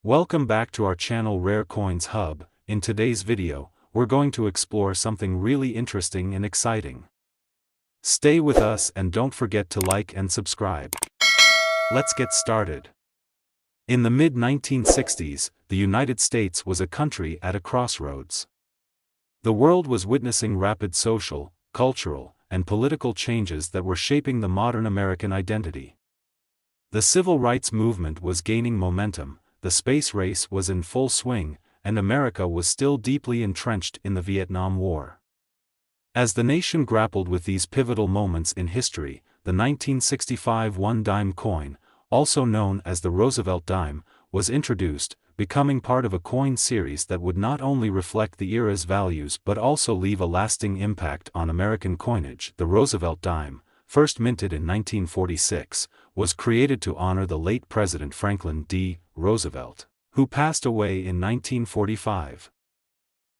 Welcome back to our channel Rare Coins Hub. In today's video, we're going to explore something really interesting and exciting. Stay with us and don't forget to like and subscribe. Let's get started. In the mid-1960s, the United States was a country at a crossroads. The world was witnessing rapid social, cultural, and political changes that were shaping the modern American identity. The civil rights movement was gaining momentum, the space race was in full swing, and America was still deeply entrenched in the Vietnam War. As the nation grappled with these pivotal moments in history, the 1965 one-dime coin, also known as the Roosevelt Dime, was introduced, becoming part of a coin series that would not only reflect the era's values but also leave a lasting impact on American coinage. The Roosevelt Dime, first minted in 1946, was created to honor the late President Franklin D. Roosevelt, who passed away in 1945.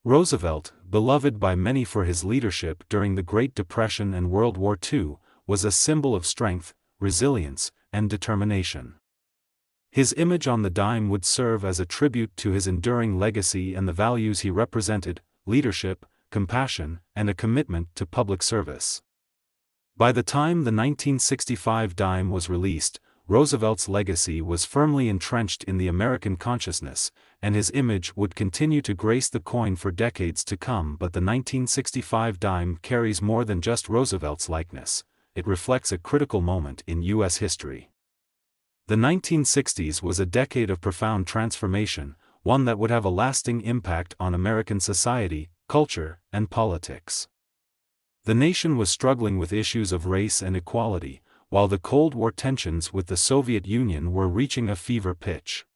Roosevelt, beloved by many for his leadership during the Great Depression and World War II, was a symbol of strength, resilience, and determination. His image on the dime would serve as a tribute to his enduring legacy and the values he represented: leadership, compassion, and a commitment to public service. By the time the 1965 dime was released, Roosevelt's legacy was firmly entrenched in the American consciousness, and his image would continue to grace the coin for decades to come. But the 1965 dime carries more than just Roosevelt's likeness; it reflects a critical moment in U.S. history. The 1960s was a decade of profound transformation, one that would have a lasting impact on American society, culture, and politics. The nation was struggling with issues of race and equality, while the Cold War tensions with the Soviet Union were reaching a fever pitch.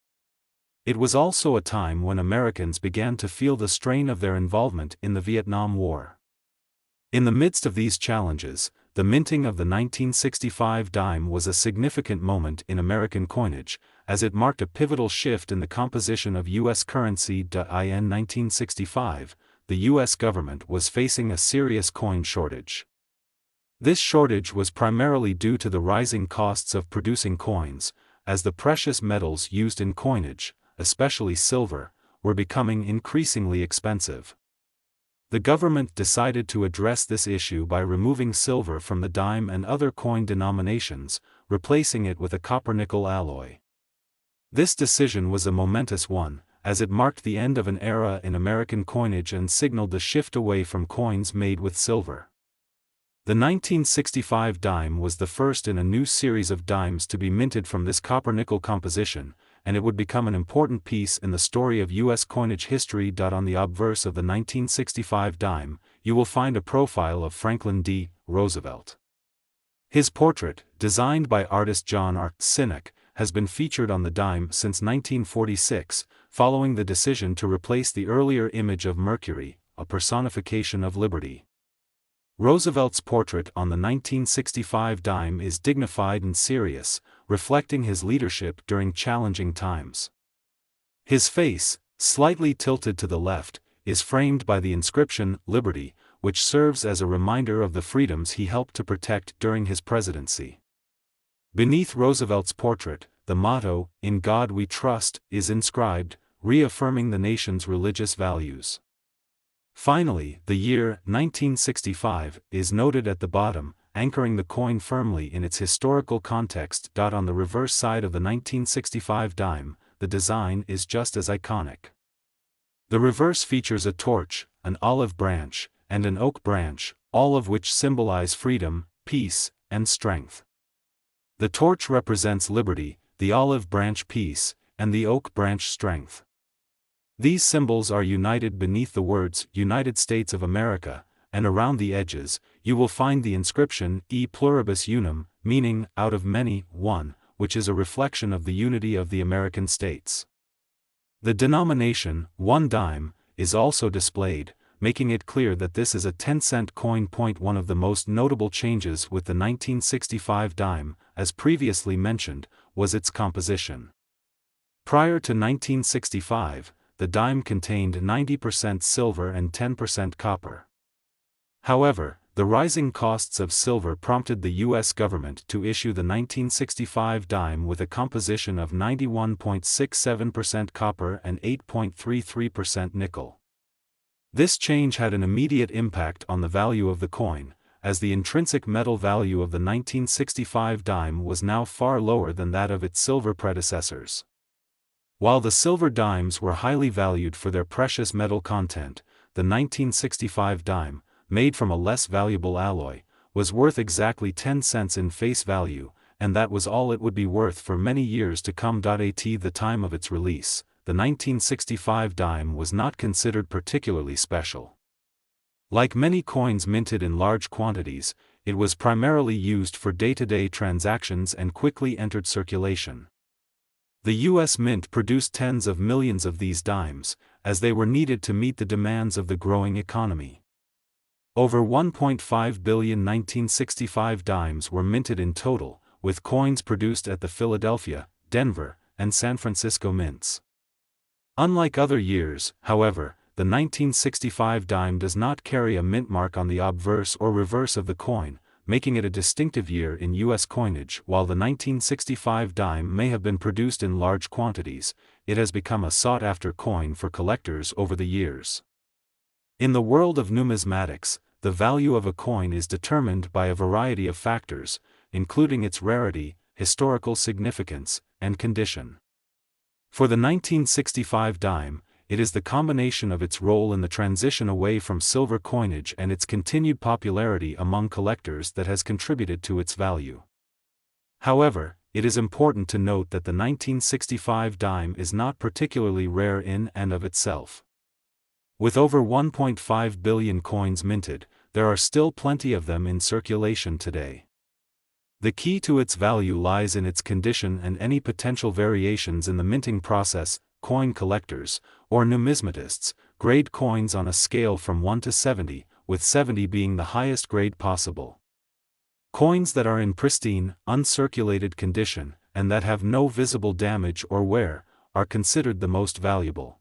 It was also a time when Americans began to feel the strain of their involvement in the Vietnam War. In the midst of these challenges, the minting of the 1965 dime was a significant moment in American coinage, as it marked a pivotal shift in the composition of U.S. currency. In 1965, the U.S. government was facing a serious coin shortage. This shortage was primarily due to the rising costs of producing coins, as the precious metals used in coinage, especially silver, were becoming increasingly expensive. The government decided to address this issue by removing silver from the dime and other coin denominations, replacing it with a copper-nickel alloy. This decision was a momentous one, as it marked the end of an era in American coinage and signaled the shift away from coins made with silver. The 1965 dime was the first in a new series of dimes to be minted from this copper-nickel composition, and it would become an important piece in the story of U.S. coinage history. On the obverse of the 1965 dime, you will find a profile of Franklin D. Roosevelt. His portrait, designed by artist John R. Sinek, has been featured on the dime since 1946, following the decision to replace the earlier image of Mercury, a personification of liberty. Roosevelt's portrait on the 1965 dime is dignified and serious, reflecting his leadership during challenging times. His face, slightly tilted to the left, is framed by the inscription "Liberty," which serves as a reminder of the freedoms he helped to protect during his presidency. Beneath Roosevelt's portrait, the motto, "In God We Trust," is inscribed, reaffirming the nation's religious values. Finally, the year 1965 is noted at the bottom, anchoring the coin firmly in its historical context. On the reverse side of the 1965 dime, the design is just as iconic. The reverse features a torch, an olive branch, and an oak branch, all of which symbolize freedom, peace, and strength. The torch represents liberty, the olive branch peace, and the oak branch strength. These symbols are united beneath the words "United States of America," and around the edges, you will find the inscription "E pluribus unum," meaning "out of many, one," which is a reflection of the unity of the American states. The denomination, 1 dime, is also displayed, making it clear that this is a 10-cent coin. One of the most notable changes with the 1965 dime, as previously mentioned, was its composition. Prior to 1965, the dime contained 90% silver and 10% copper. However, the rising costs of silver prompted the U.S. government to issue the 1965 dime with a composition of 91.67% copper and 8.33% nickel. This change had an immediate impact on the value of the coin, as the intrinsic metal value of the 1965 dime was now far lower than that of its silver predecessors. While the silver dimes were highly valued for their precious metal content, the 1965 dime, made from a less valuable alloy, was worth exactly 10 cents in face value, and that was all it would be worth for many years to come. At the time of its release, the 1965 dime was not considered particularly special. Like many coins minted in large quantities, it was primarily used for day-to-day transactions and quickly entered circulation. The U.S. Mint produced tens of millions of these dimes, as they were needed to meet the demands of the growing economy. Over 1.5 billion 1965 dimes were minted in total, with coins produced at the Philadelphia, Denver, and San Francisco mints. Unlike other years, however, the 1965 dime does not carry a mint mark on the obverse or reverse of the coin, making it a distinctive year in U.S. coinage. While the 1965 dime may have been produced in large quantities, it has become a sought-after coin for collectors over the years. In the world of numismatics, the value of a coin is determined by a variety of factors, including its rarity, historical significance, and condition. For the 1965 dime, it is the combination of its role in the transition away from silver coinage and its continued popularity among collectors that has contributed to its value. However, it is important to note that the 1965 dime is not particularly rare in and of itself. With over 1.5 billion coins minted, there are still plenty of them in circulation today. The key to its value lies in its condition and any potential variations in the minting process. Coin collectors, or numismatists, grade coins on a scale from 1 to 70, with 70 being the highest grade possible. Coins that are in pristine, uncirculated condition, and that have no visible damage or wear, are considered the most valuable.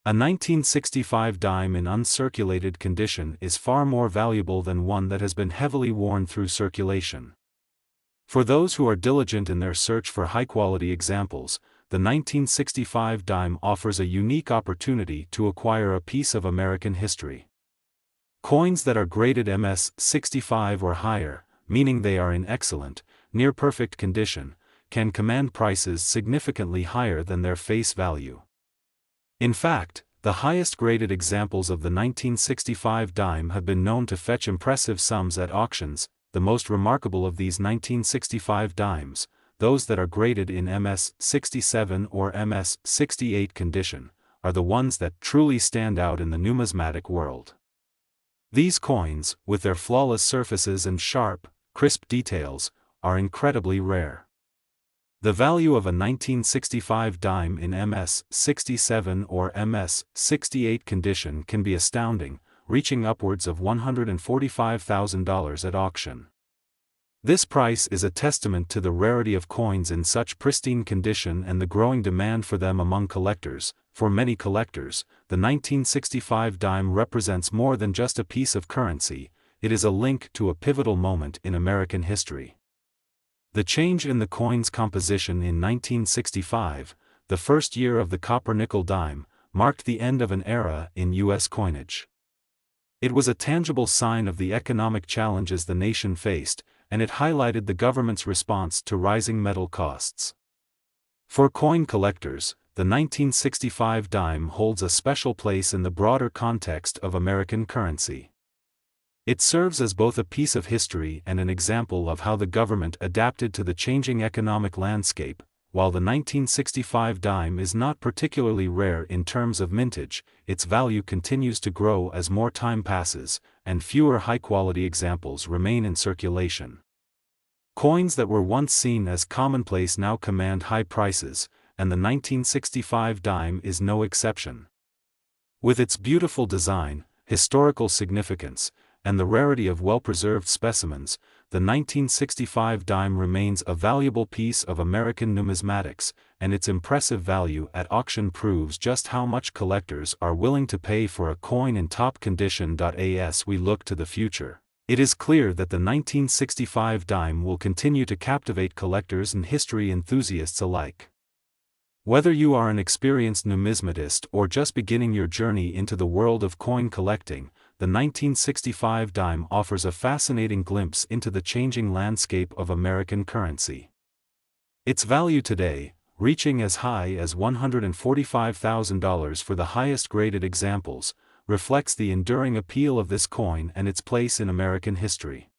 A 1965 dime in uncirculated condition is far more valuable than one that has been heavily worn through circulation. For those who are diligent in their search for high-quality examples, the 1965 dime offers a unique opportunity to acquire a piece of American history. Coins that are graded MS-65 or higher, meaning they are in excellent, near-perfect condition, can command prices significantly higher than their face value. In fact, the highest graded examples of the 1965 dime have been known to fetch impressive sums at auctions. The most remarkable of these 1965 dimes, those that are graded in MS-67 or MS-68 condition, are the ones that truly stand out in the numismatic world. These coins, with their flawless surfaces and sharp, crisp details, are incredibly rare. The value of a 1965 dime in MS-67 or MS-68 condition can be astounding, reaching upwards of $145,000 at auction. This price is a testament to the rarity of coins in such pristine condition and the growing demand for them among collectors. For many collectors, the 1965 dime represents more than just a piece of currency, it is a link to a pivotal moment in American history. The change in the coin's composition in 1965, the first year of the copper-nickel dime, marked the end of an era in U.S. coinage. It was a tangible sign of the economic challenges the nation faced, and it highlighted the government's response to rising metal costs. For coin collectors, the 1965 dime holds a special place in the broader context of American currency. It serves as both a piece of history and an example of how the government adapted to the changing economic landscape. While the 1965 dime is not particularly rare in terms of mintage, its value continues to grow as more time passes, and fewer high-quality examples remain in circulation. Coins that were once seen as commonplace now command high prices, and the 1965 dime is no exception. With its beautiful design, historical significance, and the rarity of well-preserved specimens, the 1965 dime remains a valuable piece of American numismatics, and its impressive value at auction proves just how much collectors are willing to pay for a coin in top condition. As we look to the future, It is clear that the 1965 dime will continue to captivate collectors and history enthusiasts alike. Whether you are an experienced numismatist or just beginning your journey into the world of coin collecting, the 1965 dime offers a fascinating glimpse into the changing landscape of American currency. Its value today, reaching as high as $145,000 for the highest graded examples, reflects the enduring appeal of this coin and its place in American history.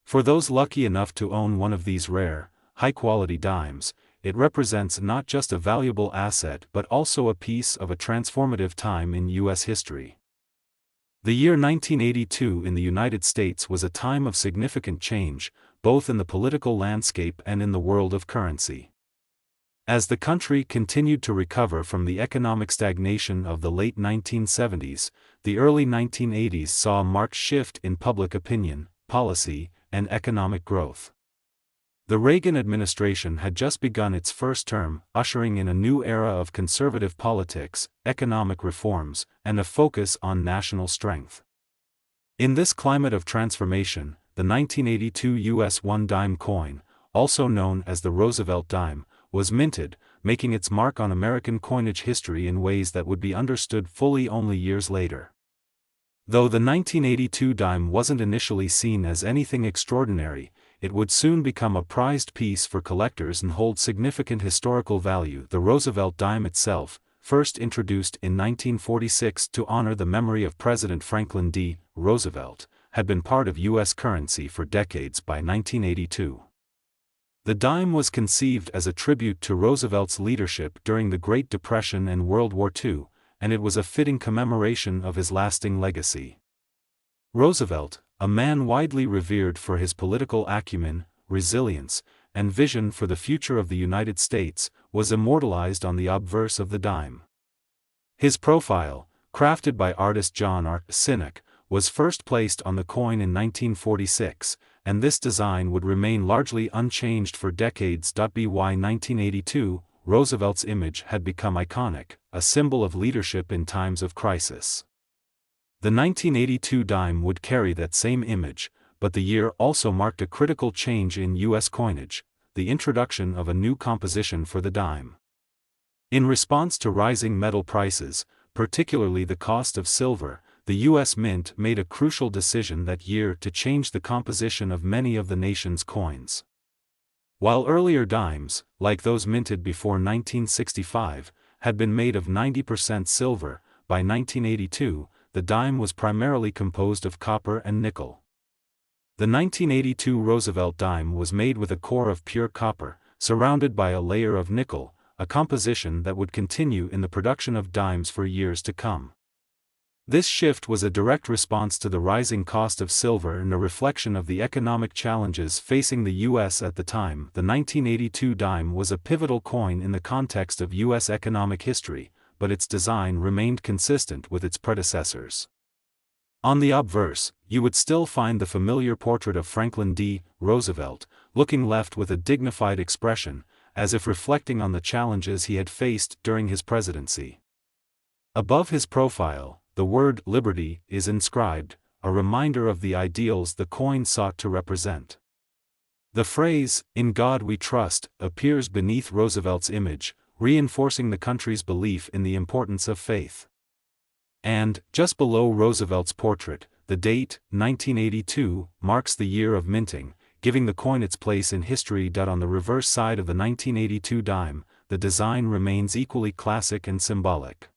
For those lucky enough to own one of these rare, high-quality dimes, it represents not just a valuable asset but also a piece of a transformative time in U.S. history. The year 1982 in the United States was a time of significant change, both in the political landscape and in the world of currency. As the country continued to recover from the economic stagnation of the late 1970s, the early 1980s saw a marked shift in public opinion, policy, and economic growth. The Reagan administration had just begun its first term, ushering in a new era of conservative politics, economic reforms, and a focus on national strength. In this climate of transformation, the 1982 U.S. one-dime coin, also known as the Roosevelt Dime, was minted, making its mark on American coinage history in ways that would be understood fully only years later. Though the 1982 dime wasn't initially seen as anything extraordinary, it would soon become a prized piece for collectors and hold significant historical value. The Roosevelt Dime itself, first introduced in 1946 to honor the memory of President Franklin D. Roosevelt, had been part of U.S. currency for decades by 1982. The dime was conceived as a tribute to Roosevelt's leadership during the Great Depression and World War II, and it was a fitting commemoration of his lasting legacy. Roosevelt, a man widely revered for his political acumen, resilience, and vision for the future of the United States, was immortalized on the obverse of the dime. His profile, crafted by artist John R. Sinek, was first placed on the coin in 1946, and this design would remain largely unchanged for decades. By 1982, Roosevelt's image had become iconic, a symbol of leadership in times of crisis. The 1982 dime would carry that same image, but the year also marked a critical change in U.S. coinage, the introduction of a new composition for the dime. In response to rising metal prices, particularly the cost of silver, the U.S. Mint made a crucial decision that year to change the composition of many of the nation's coins. While earlier dimes, like those minted before 1965, had been made of 90% silver, by 1982, the dime was primarily composed of copper and nickel. The 1982 Roosevelt dime was made with a core of pure copper, surrounded by a layer of nickel, a composition that would continue in the production of dimes for years to come. This shift was a direct response to the rising cost of silver and a reflection of the economic challenges facing the U.S. at the time. The 1982 dime was a pivotal coin in the context of U.S. economic history, but its design remained consistent with its predecessors. On the obverse, you would still find the familiar portrait of Franklin D. Roosevelt, looking left with a dignified expression, as if reflecting on the challenges he had faced during his presidency. Above his profile, the word "liberty" is inscribed, a reminder of the ideals the coin sought to represent. The phrase, "In God We Trust," appears beneath Roosevelt's image, reinforcing the country's belief in the importance of faith. And, just below Roosevelt's portrait, the date, 1982, marks the year of minting, giving the coin its place in history. On the reverse side of the 1982 dime, the design remains equally classic and symbolic.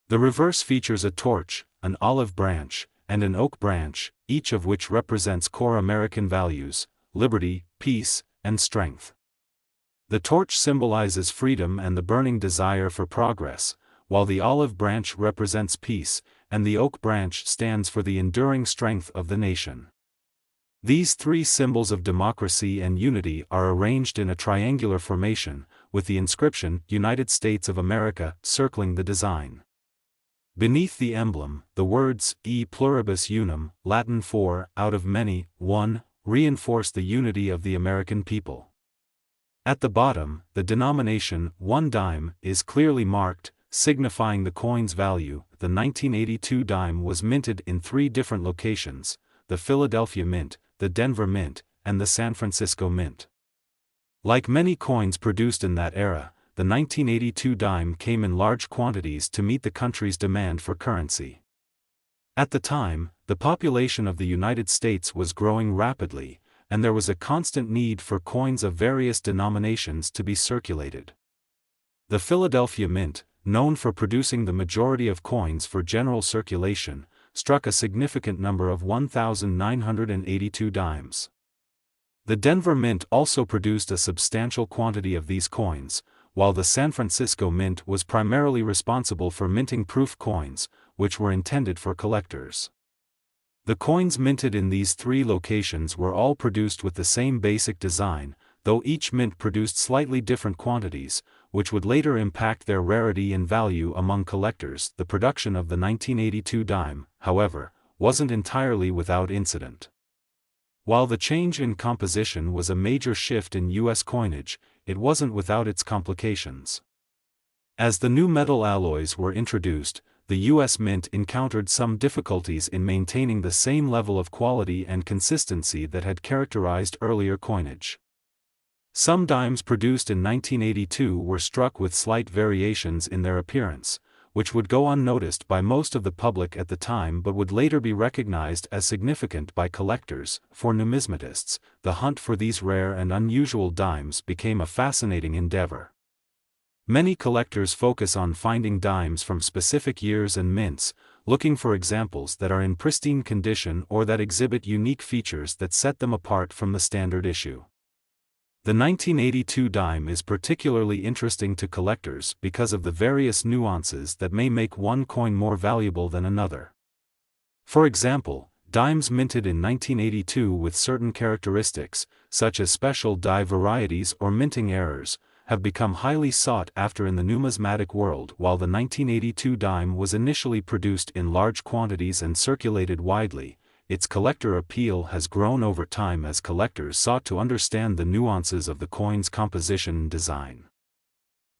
The reverse features a torch, an olive branch, and an oak branch, each of which represents core American values: liberty, peace, and strength. The torch symbolizes freedom and the burning desire for progress, while the olive branch represents peace, and the oak branch stands for the enduring strength of the nation. These three symbols of democracy and unity are arranged in a triangular formation, with the inscription "United States of America" circling the design. Beneath the emblem, the words "E pluribus unum," Latin for "out of many, one," reinforce the unity of the American people. At the bottom, the denomination "one dime" is clearly marked, signifying the coin's value. The 1982 dime was minted in 3 different locations: the Philadelphia Mint, the Denver Mint, and the San Francisco Mint. Like many coins produced in that era, the 1982 dime came in large quantities to meet the country's demand for currency. At the time, the population of the United States was growing rapidly, and there was a constant need for coins of various denominations to be circulated. The Philadelphia Mint, known for producing the majority of coins for general circulation, struck a significant number of 1,982 dimes. The Denver Mint also produced a substantial quantity of these coins, while the San Francisco Mint was primarily responsible for minting proof coins, which were intended for collectors. The coins minted in these three locations were all produced with the same basic design, though each mint produced slightly different quantities, which would later impact their rarity and value among collectors. The production of the 1982 dime, however, wasn't entirely without incident. While the change in composition was a major shift in U.S. coinage, it wasn't without its complications. As the new metal alloys were introduced, the U.S. Mint encountered some difficulties in maintaining the same level of quality and consistency that had characterized earlier coinage. Some dimes produced in 1982 were struck with slight variations in their appearance, which would go unnoticed by most of the public at the time but would later be recognized as significant by collectors. For numismatists, the hunt for these rare and unusual dimes became a fascinating endeavor. Many collectors focus on finding dimes from specific years and mints, looking for examples that are in pristine condition or that exhibit unique features that set them apart from the standard issue. The 1982 dime is particularly interesting to collectors because of the various nuances that may make one coin more valuable than another. For example, dimes minted in 1982 with certain characteristics, such as special die varieties or minting errors, have become highly sought after in the numismatic world. While the 1982 dime was initially produced in large quantities and circulated widely, its collector appeal has grown over time as collectors sought to understand the nuances of the coin's composition and design.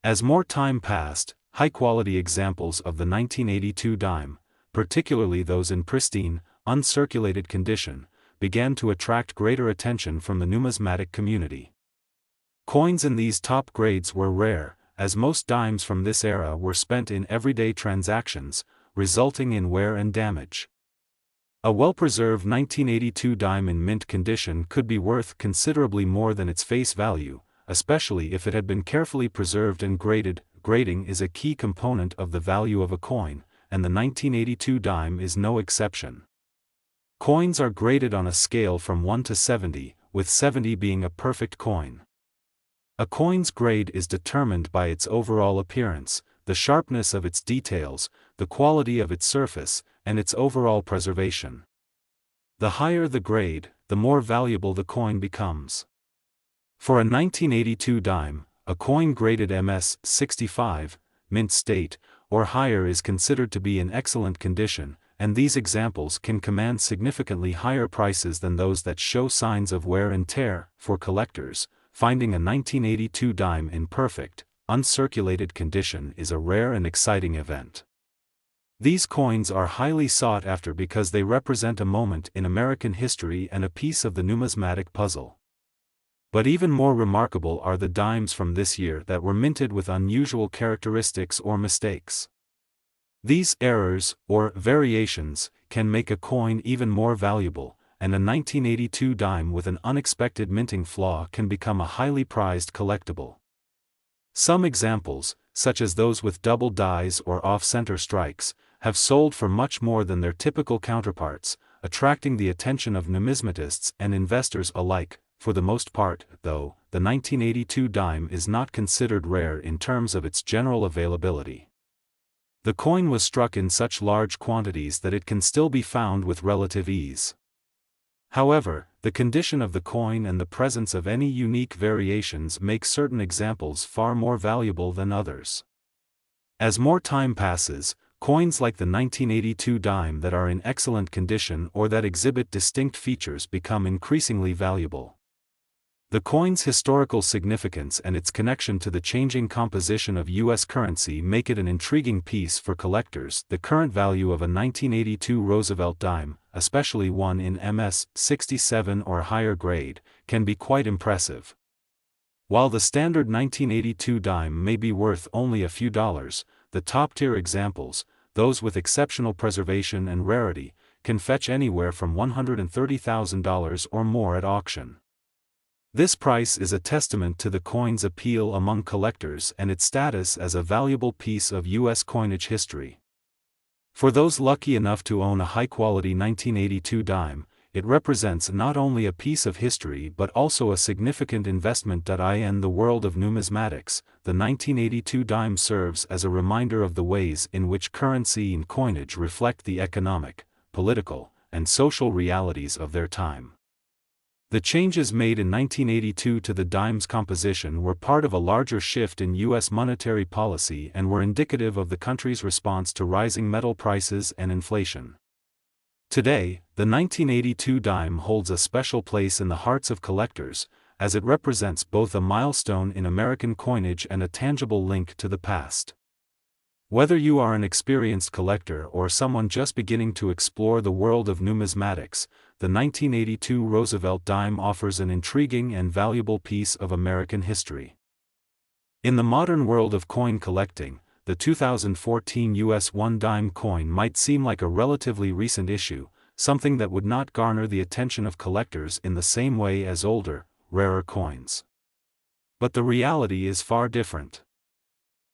As more time passed, high-quality examples of the 1982 dime, particularly those in pristine, uncirculated condition, began to attract greater attention from the numismatic community. Coins in these top grades were rare, as most dimes from this era were spent in everyday transactions, resulting in wear and damage. A well-preserved 1982 dime in mint condition could be worth considerably more than its face value, especially if it had been carefully preserved and graded. Grading is a key component of the value of a coin, and the 1982 dime is no exception. Coins are graded on a scale from 1 to 70, with 70 being a perfect coin. A coin's grade is determined by its overall appearance, the sharpness of its details, the quality of its surface, and its overall preservation. The higher the grade, the more valuable the coin becomes. For a 1982 dime, a coin graded MS 65, mint state, or higher is considered to be in excellent condition, and these examples can command significantly higher prices than those that show signs of wear and tear. For collectors, finding a 1982 dime in perfect, uncirculated condition is a rare and exciting event. These coins are highly sought after because they represent a moment in American history and a piece of the numismatic puzzle. But even more remarkable are the dimes from this year that were minted with unusual characteristics or mistakes. These errors, or variations, can make a coin even more valuable, and a 1982 dime with an unexpected minting flaw can become a highly prized collectible. Some examples, such as those with double dies or off-center strikes, have sold for much more than their typical counterparts, attracting the attention of numismatists and investors alike. For the most part, though, the 1982 dime is not considered rare in terms of its general availability. The coin was struck in such large quantities that it can still be found with relative ease. However, the condition of the coin and the presence of any unique variations make certain examples far more valuable than others. As more time passes, coins like the 1982 dime that are in excellent condition or that exhibit distinct features become increasingly valuable. The coin's historical significance and its connection to the changing composition of U.S. currency make it an intriguing piece for collectors. The current value of a 1982 Roosevelt dime, especially one in MS 67 or higher grade, can be quite impressive. While the standard 1982 dime may be worth only a few dollars, the top-tier examples, those with exceptional preservation and rarity, can fetch anywhere from $130,000 or more at auction. This price is a testament to the coin's appeal among collectors and its status as a valuable piece of U.S. coinage history. For those lucky enough to own a high-quality 1982 dime, it represents not only a piece of history but also a significant investment. In the world of numismatics, the 1982 dime serves as a reminder of the ways in which currency and coinage reflect the economic, political, and social realities of their time. The changes made in 1982 to the dime's composition were part of a larger shift in U.S. monetary policy and were indicative of the country's response to rising metal prices and inflation. Today, the 1982 dime holds a special place in the hearts of collectors, as it represents both a milestone in American coinage and a tangible link to the past. Whether you are an experienced collector or someone just beginning to explore the world of numismatics, the 1982 Roosevelt Dime offers an intriguing and valuable piece of American history. In the modern world of coin collecting, the 2014 US 1 dime coin might seem like a relatively recent issue, something that would not garner the attention of collectors in the same way as older, rarer coins. But the reality is far different.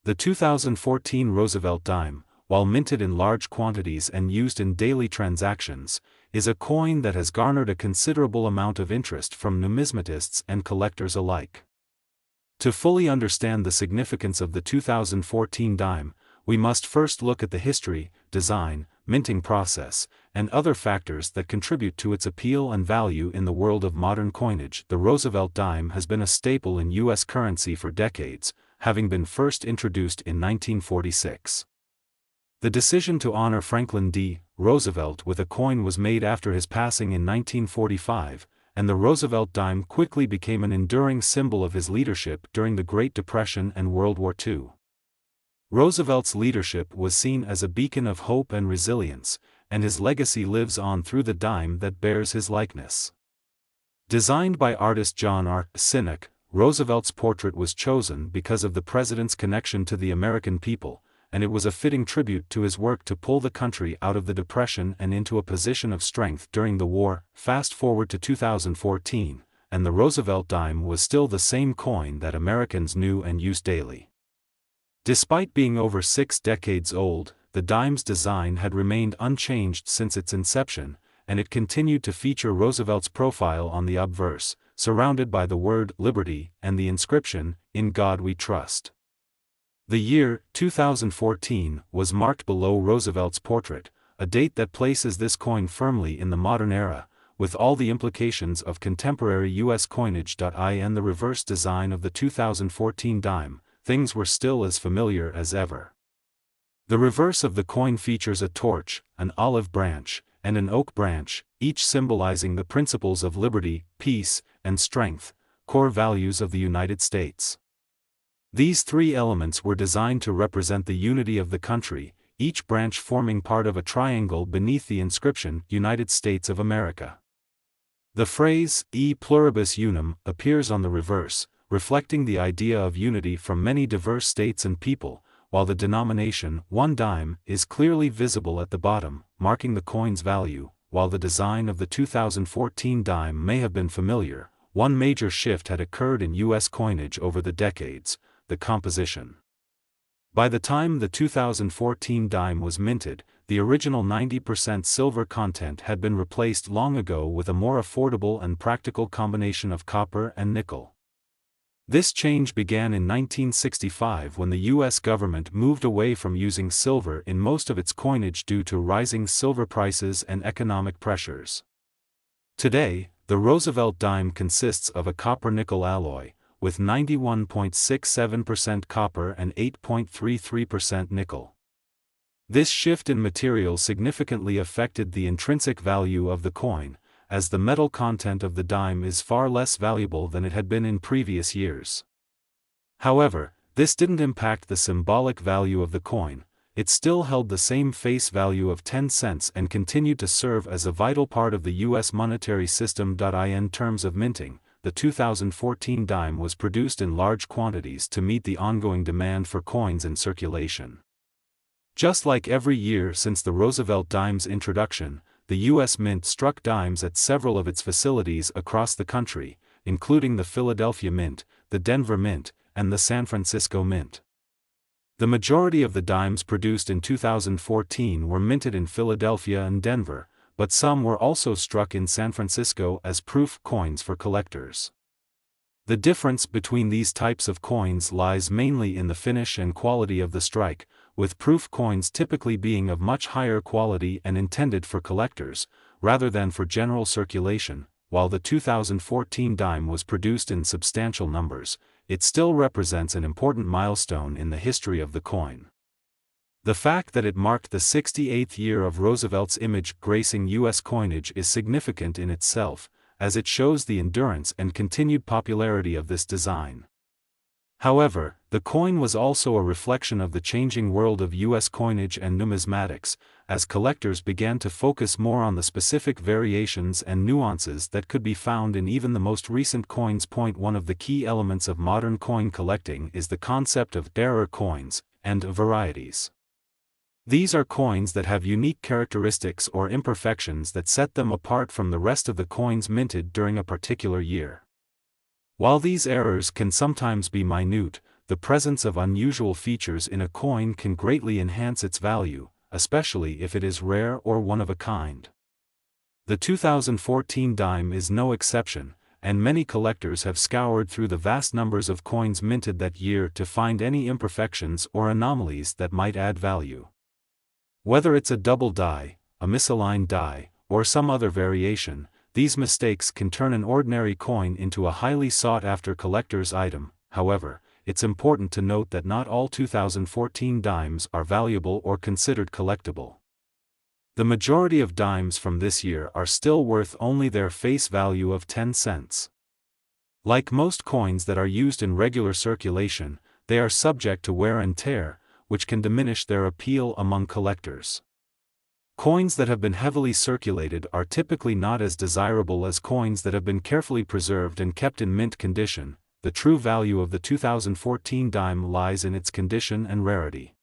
The 2014 Roosevelt Dime, while minted in large quantities and used in daily transactions, is a coin that has garnered a considerable amount of interest from numismatists and collectors alike. To fully understand the significance of the 2014 dime, we must first look at the history, design, minting process, and other factors that contribute to its appeal and value in the world of modern coinage. The Roosevelt dime has been a staple in U.S. currency for decades, having been first introduced in 1946. The decision to honor Franklin D. Roosevelt with a coin was made after his passing in 1945, and the Roosevelt dime quickly became an enduring symbol of his leadership during the Great Depression and World War II. Roosevelt's leadership was seen as a beacon of hope and resilience, and his legacy lives on through the dime that bears his likeness. Designed by artist John R. Sinek, Roosevelt's portrait was chosen because of the president's connection to the American people, and it was a fitting tribute to his work to pull the country out of the Depression and into a position of strength during the war. Fast forward to 2014, and the Roosevelt dime was still the same coin that Americans knew and used daily. Despite being over 6 decades old, the dime's design had remained unchanged since its inception, and it continued to feature Roosevelt's profile on the obverse, surrounded by the word liberty and the inscription, "In God We Trust." The year 2014 was marked below Roosevelt's portrait, a date that places this coin firmly in the modern era, with all the implications of contemporary U.S. coinage. In the reverse design of the 2014 dime, things were still as familiar as ever. The reverse of the coin features a torch, an olive branch, and an oak branch, each symbolizing the principles of liberty, peace, and strength, core values of the United States. These 3 elements were designed to represent the unity of the country, each branch forming part of a triangle beneath the inscription, United States of America. The phrase, E pluribus unum, appears on the reverse, reflecting the idea of unity from many diverse states and people, while the denomination, 1 dime, is clearly visible at the bottom, marking the coin's value. While the design of the 2014 dime may have been familiar, one major shift had occurred in U.S. coinage over the decades: the composition. By the time the 2014 dime was minted, the original 90% silver content had been replaced long ago with a more affordable and practical combination of copper and nickel. This change began in 1965 when the U.S. government moved away from using silver in most of its coinage due to rising silver prices and economic pressures. Today, the Roosevelt dime consists of a copper-nickel alloy, with 91.67% copper and 8.33% nickel. This shift in material significantly affected the intrinsic value of the coin, as the metal content of the dime is far less valuable than it had been in previous years. However, this didn't impact the symbolic value of the coin, it still held the same face value of 10 cents and continued to serve as a vital part of the U.S. monetary system. In terms of minting, the 2014 dime was produced in large quantities to meet the ongoing demand for coins in circulation. Just like every year since the Roosevelt Dimes introduction, the U.S. Mint struck dimes at several of its facilities across the country, including the Philadelphia Mint, the Denver Mint, and the San Francisco Mint. The majority of the dimes produced in 2014 were minted in Philadelphia and Denver, but some were also struck in San Francisco as proof coins for collectors. The difference between these types of coins lies mainly in the finish and quality of the strike, with proof coins typically being of much higher quality and intended for collectors, rather than for general circulation. While the 2014 dime was produced in substantial numbers, it still represents an important milestone in the history of the coin. The fact that it marked the 68th year of Roosevelt's image gracing U.S. coinage is significant in itself, as it shows the endurance and continued popularity of this design. However, the coin was also a reflection of the changing world of U.S. coinage and numismatics, as collectors began to focus more on the specific variations and nuances that could be found in even the most recent coins. One of the key elements of modern coin collecting is the concept of error coins and varieties. These are coins that have unique characteristics or imperfections that set them apart from the rest of the coins minted during a particular year. While these errors can sometimes be minute, the presence of unusual features in a coin can greatly enhance its value, especially if it is rare or one of a kind. The 2014 dime is no exception, and many collectors have scoured through the vast numbers of coins minted that year to find any imperfections or anomalies that might add value. Whether it's a double die, a misaligned die, or some other variation, these mistakes can turn an ordinary coin into a highly sought-after collector's item. However, it's important to note that not all 2014 dimes are valuable or considered collectible. The majority of dimes from this year are still worth only their face value of 10 cents. Like most coins that are used in regular circulation, they are subject to wear and tear, which can diminish their appeal among collectors. Coins that have been heavily circulated are typically not as desirable as coins that have been carefully preserved and kept in mint condition. The true value of the 2014 dime lies in its condition and rarity.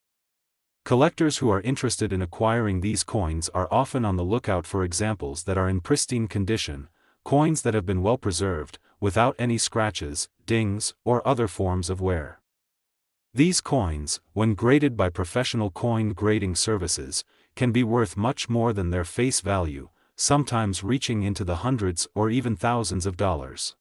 Collectors who are interested in acquiring these coins are often on the lookout for examples that are in pristine condition, coins that have been well preserved, without any scratches, dings, or other forms of wear. These coins, when graded by professional coin grading services, can be worth much more than their face value, sometimes reaching into the hundreds or even thousands of dollars.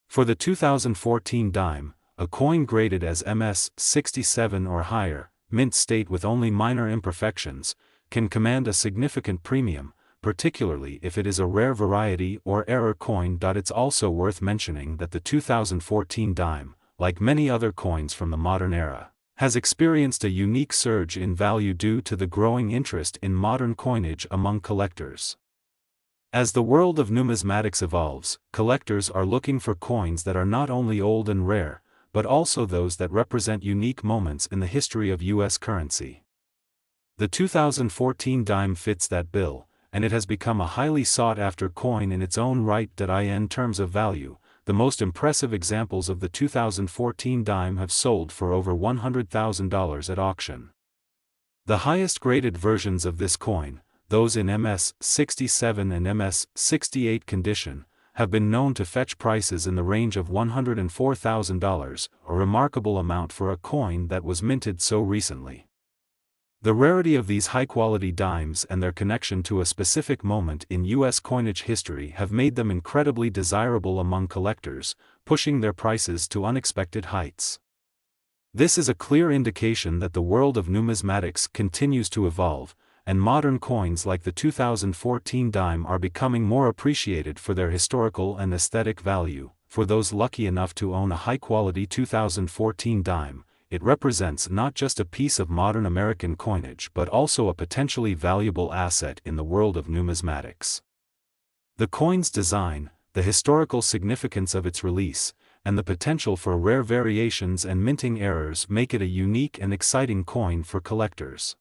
For the 2014 dime, a coin graded as MS 67 or higher, mint state with only minor imperfections, can command a significant premium, particularly if it is a rare variety or error coin. It's also worth mentioning that the 2014 dime, like many other coins from the modern era, has experienced a unique surge in value due to the growing interest in modern coinage among collectors. As the world of numismatics evolves, collectors are looking for coins that are not only old and rare, but also those that represent unique moments in the history of U.S. currency. The 2014 dime fits that bill, and it has become a highly sought-after coin in its own right. In terms of value, the most impressive examples of the 2014 dime have sold for over $100,000 at auction. The highest graded versions of this coin, those in MS 67 and MS 68 condition, have been known to fetch prices in the range of $104,000, a remarkable amount for a coin that was minted so recently. The rarity of these high-quality dimes and their connection to a specific moment in U.S. coinage history have made them incredibly desirable among collectors, pushing their prices to unexpected heights. This is a clear indication that the world of numismatics continues to evolve, and modern coins like the 2014 dime are becoming more appreciated for their historical and aesthetic value. For those lucky enough to own a high-quality 2014 dime, it represents not just a piece of modern American coinage but also a potentially valuable asset in the world of numismatics. The coin's design, the historical significance of its release, and the potential for rare variations and minting errors make it a unique and exciting coin for collectors.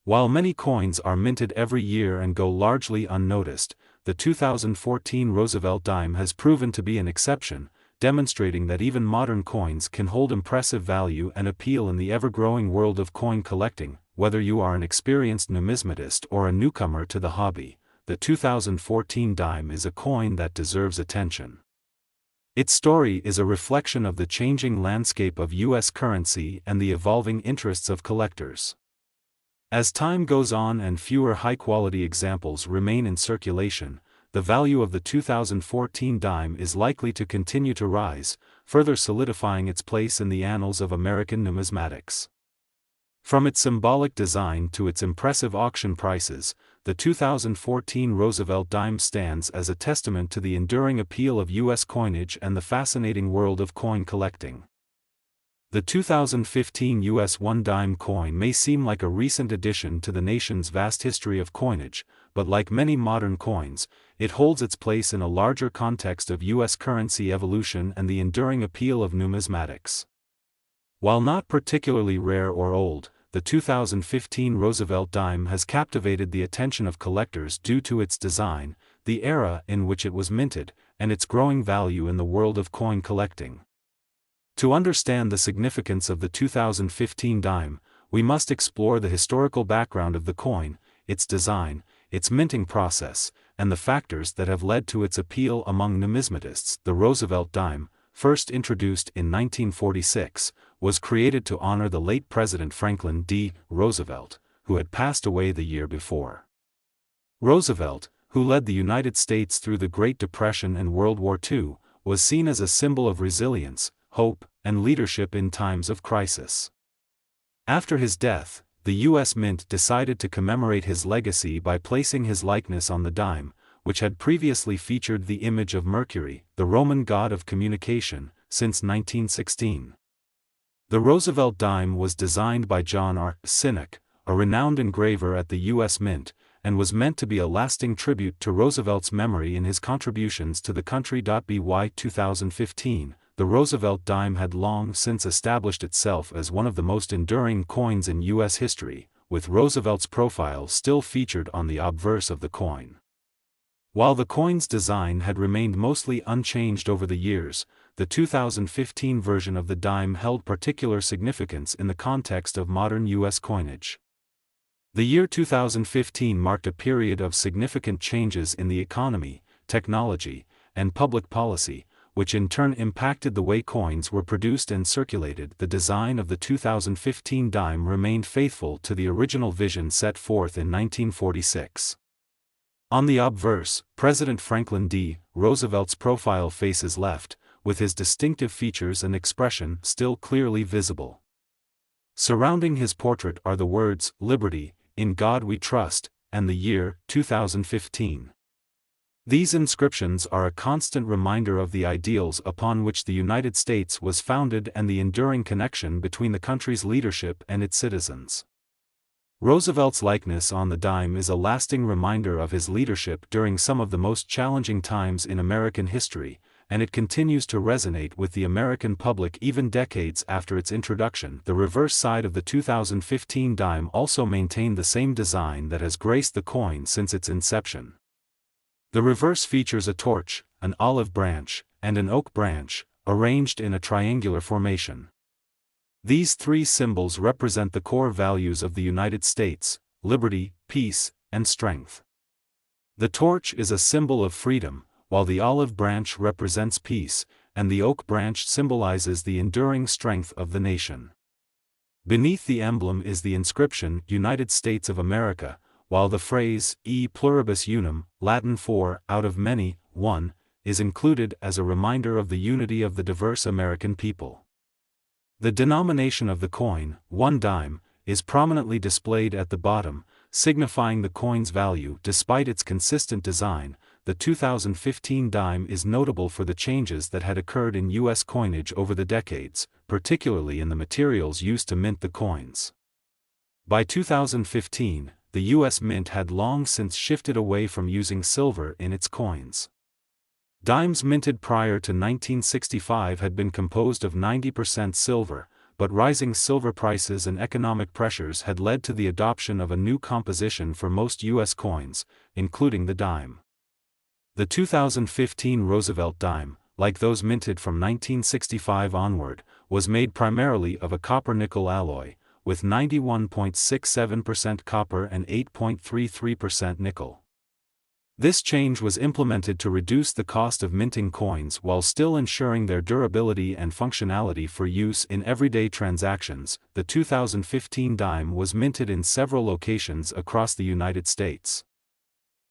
While many coins are minted every year and go largely unnoticed, the 2014 Roosevelt Dime has proven to be an exception, demonstrating that even modern coins can hold impressive value and appeal in the ever-growing world of coin collecting. Whether you are an experienced numismatist or a newcomer to the hobby, the 2014 Dime is a coin that deserves attention. Its story is a reflection of the changing landscape of U.S. currency and the evolving interests of collectors. As time goes on and fewer high-quality examples remain in circulation, the value of the 2014 Dime is likely to continue to rise, further solidifying its place in the annals of American numismatics. From its symbolic design to its impressive auction prices, the 2014 Roosevelt Dime stands as a testament to the enduring appeal of U.S. coinage and the fascinating world of coin collecting. The 2015 US 1 dime coin may seem like a recent addition to the nation's vast history of coinage, but like many modern coins, it holds its place in a larger context of U.S. currency evolution and the enduring appeal of numismatics. While not particularly rare or old, the 2015 Roosevelt Dime has captivated the attention of collectors due to its design, the era in which it was minted, and its growing value in the world of coin collecting. To understand the significance of the 2015 Dime, we must explore the historical background of the coin, its design, its minting process, and the factors that have led to its appeal among numismatists. The Roosevelt Dime, first introduced in 1946, was created to honor the late President Franklin D. Roosevelt, who had passed away the year before. Roosevelt, who led the United States through the Great Depression and World War II, was seen as a symbol of resilience, hope, and leadership in times of crisis. After his death, the U.S. Mint decided to commemorate his legacy by placing his likeness on the dime, which had previously featured the image of Mercury, the Roman god of communication, since 1916. The Roosevelt Dime was designed by John R. Sinek, a renowned engraver at the U.S. Mint, and was meant to be a lasting tribute to Roosevelt's memory in his contributions to the country. By 2015, the Roosevelt Dime had long since established itself as one of the most enduring coins in U.S. history, with Roosevelt's profile still featured on the obverse of the coin. While the coin's design had remained mostly unchanged over the years, the 2015 version of the dime held particular significance in the context of modern U.S. coinage. The year 2015 marked a period of significant changes in the economy, technology, and public policy, which in turn impacted the way coins were produced and circulated. The design of the 2015 dime remained faithful to the original vision set forth in 1946. On the obverse, President Franklin D. Roosevelt's profile faces left, with his distinctive features and expression still clearly visible. Surrounding his portrait are the words, "Liberty, in God we trust," and the year, 2015. These inscriptions are a constant reminder of the ideals upon which the United States was founded and the enduring connection between the country's leadership and its citizens. Roosevelt's likeness on the dime is a lasting reminder of his leadership during some of the most challenging times in American history, and it continues to resonate with the American public even decades after its introduction. The reverse side of the 2015 dime also maintained the same design that has graced the coin since its inception. The reverse features a torch, an olive branch, and an oak branch, arranged in a triangular formation. These three symbols represent the core values of the United States: liberty, peace, and strength. The torch is a symbol of freedom, while the olive branch represents peace, and the oak branch symbolizes the enduring strength of the nation. Beneath the emblem is the inscription, "United States of America," while the phrase, "E pluribus unum," Latin for, "out of many, one," is included as a reminder of the unity of the diverse American people. The denomination of the coin, 1 dime, is prominently displayed at the bottom, signifying the coin's value. Despite its consistent design, the 2015 dime is notable for the changes that had occurred in U.S. coinage over the decades, particularly in the materials used to mint the coins. By 2015, the U.S. Mint had long since shifted away from using silver in its coins. Dimes minted prior to 1965 had been composed of 90% silver, but rising silver prices and economic pressures had led to the adoption of a new composition for most U.S. coins, including the dime. The 2015 Roosevelt Dime, like those minted from 1965 onward, was made primarily of a copper-nickel alloy, with 91.67% copper and 8.33% nickel. This change was implemented to reduce the cost of minting coins while still ensuring their durability and functionality for use in everyday transactions. The 2015 dime was minted in several locations across the United States.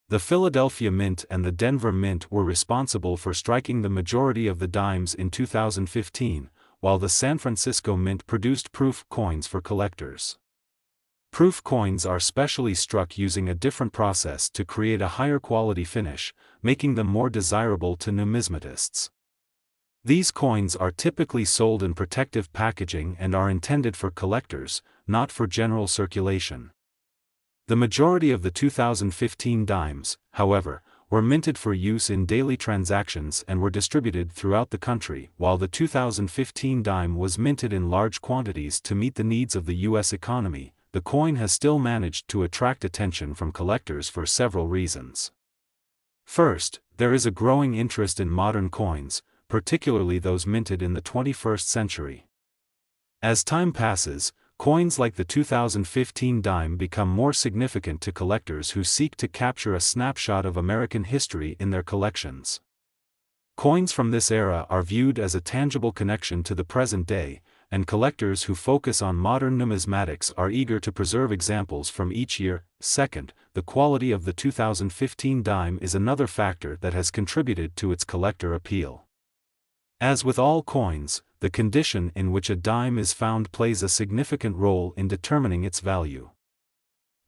The Philadelphia Mint and the Denver Mint were responsible for striking the majority of the dimes in 2015, while the San Francisco Mint produced proof coins for collectors. Proof coins are specially struck using a different process to create a higher quality finish, making them more desirable to numismatists. These coins are typically sold in protective packaging and are intended for collectors, not for general circulation. The majority of the 2015 dimes, however, were minted for use in daily transactions and were distributed throughout the country. While the 2015 dime was minted in large quantities to meet the needs of the U.S. economy, the coin has still managed to attract attention from collectors for several reasons. First, there is a growing interest in modern coins, particularly those minted in the 21st century. As time passes, coins like the 2015 dime become more significant to collectors who seek to capture a snapshot of American history in their collections. Coins from this era are viewed as a tangible connection to the present day, and collectors who focus on modern numismatics are eager to preserve examples from each year. Second, the quality of the 2015 dime is another factor that has contributed to its collector appeal. As with all coins, the condition in which a dime is found plays a significant role in determining its value.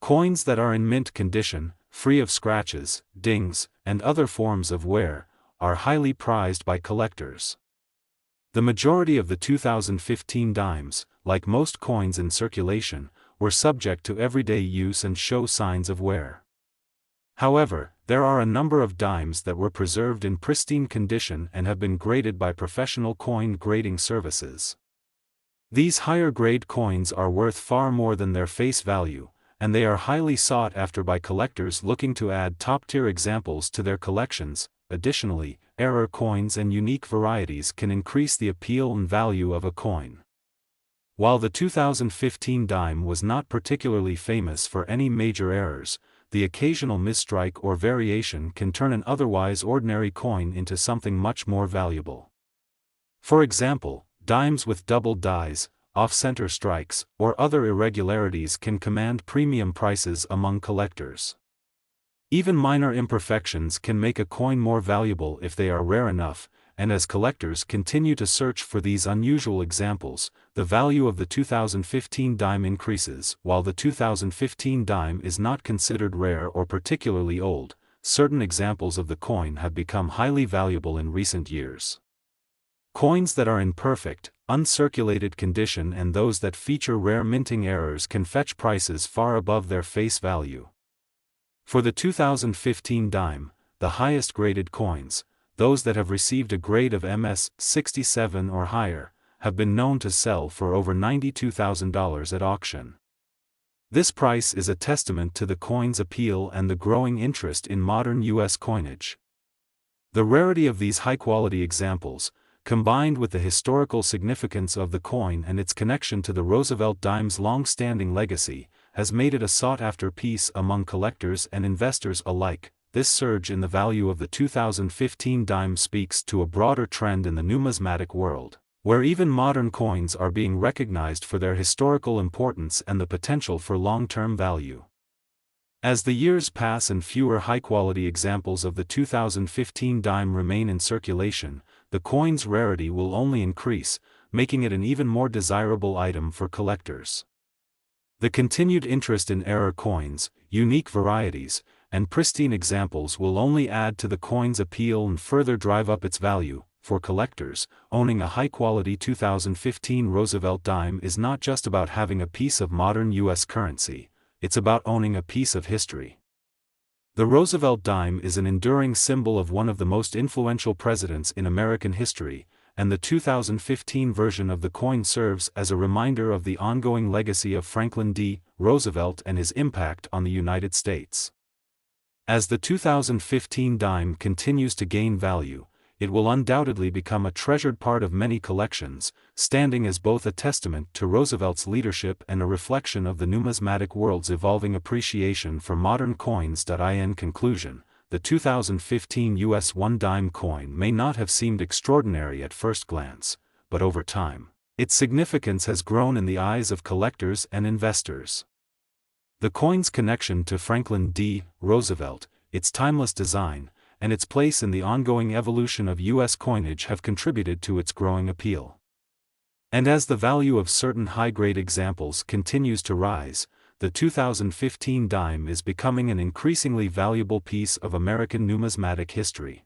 Coins that are in mint condition, free of scratches, dings, and other forms of wear, are highly prized by collectors. The majority of the 2015 dimes, like most coins in circulation, were subject to everyday use and show signs of wear. However, there are a number of dimes that were preserved in pristine condition and have been graded by professional coin grading services. These higher-grade coins are worth far more than their face value, and they are highly sought after by collectors looking to add top-tier examples to their collections. Additionally, error coins and unique varieties can increase the appeal and value of a coin. While the 2015 dime was not particularly famous for any major errors, the occasional misstrike or variation can turn an otherwise ordinary coin into something much more valuable. For example, dimes with doubled dies, off-center strikes, or other irregularities can command premium prices among collectors. Even minor imperfections can make a coin more valuable if they are rare enough, and as collectors continue to search for these unusual examples, the value of the 2015 dime increases. While the 2015 dime is not considered rare or particularly old, certain examples of the coin have become highly valuable in recent years. Coins that are in perfect, uncirculated condition and those that feature rare minting errors can fetch prices far above their face value. For the 2015 dime, the highest graded coins, those that have received a grade of MS 67 or higher, have been known to sell for over $92,000 at auction. This price is a testament to the coin's appeal and the growing interest in modern U.S. coinage. The rarity of these high-quality examples, combined with the historical significance of the coin and its connection to the Roosevelt Dime's long-standing legacy, has made it a sought-after piece among collectors and investors alike. This surge in the value of the 2015 dime speaks to a broader trend in the numismatic world, where even modern coins are being recognized for their historical importance and the potential for long-term value. As the years pass and fewer high-quality examples of the 2015 dime remain in circulation, the coin's rarity will only increase, making it an even more desirable item for collectors. The continued interest in error coins, unique varieties, and pristine examples will only add to the coin's appeal and further drive up its value. For collectors, owning a high-quality 2015 Roosevelt dime is not just about having a piece of modern U.S. currency, it's about owning a piece of history. The Roosevelt Dime is an enduring symbol of one of the most influential presidents in American history, and the 2015 version of the coin serves as a reminder of the ongoing legacy of Franklin D. Roosevelt and his impact on the United States. As the 2015 dime continues to gain value, it will undoubtedly become a treasured part of many collections, standing as both a testament to Roosevelt's leadership and a reflection of the numismatic world's evolving appreciation for modern coins. In conclusion, the 2015 US 1 dime coin may not have seemed extraordinary at first glance, but over time, its significance has grown in the eyes of collectors and investors. The coin's connection to Franklin D. Roosevelt, its timeless design, and its place in the ongoing evolution of U.S. coinage have contributed to its growing appeal. And as the value of certain high-grade examples continues to rise, the 2015 dime is becoming an increasingly valuable piece of American numismatic history.